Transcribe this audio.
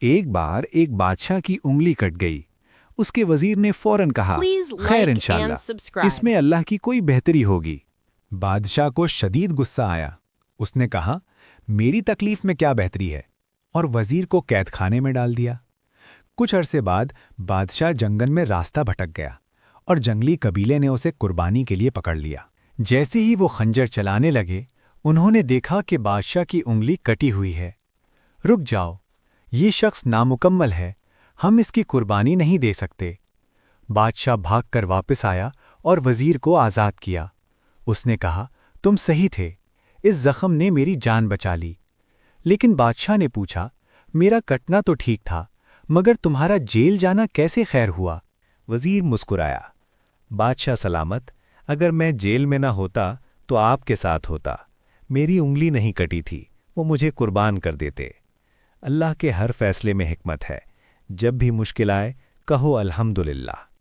ایک بار ایک بادشاہ کی انگلی کٹ گئی۔ اس کے وزیر نے فوراً کہا، Please خیر like انشاءاللہ، and subscribe. اس میں اللہ کی کوئی بہتری ہوگی۔ بادشاہ کو شدید غصہ آیا۔ اس نے کہا، میری تکلیف میں کیا بہتری ہے؟ اور وزیر کو قید خانے میں ڈال دیا۔ کچھ عرصے بعد بادشاہ جنگل میں راستہ بھٹک گیا اور جنگلی قبیلے نے اسے قربانی کے لیے پکڑ لیا۔ جیسے ہی وہ خنجر چلانے لگے، انہوں نے دیکھا کہ بادشاہ کی انگلی کٹی ہوئی ہے۔ رک جاؤ، یہ شخص نامکمل ہے، ہم اس کی قربانی نہیں دے سکتے۔ بادشاہ بھاگ کر واپس آیا اور وزیر کو آزاد کیا۔ اس نے کہا، تم صحیح تھے، اس زخم نے میری جان بچا لی۔ لیکن بادشاہ نے پوچھا، میرا کٹنا تو ٹھیک تھا، مگر تمہارا جیل جانا کیسے خیر ہوا؟ وزیر مسکرایا، بادشاہ سلامت، اگر میں جیل میں نہ ہوتا تو آپ کے ساتھ ہوتا۔ میری انگلی نہیں کٹی تھی، وہ مجھے قربان کر دیتے۔ اللہ کے ہر فیصلے میں حکمت ہے، جب بھی مشکل آئے کہو الحمدللہ۔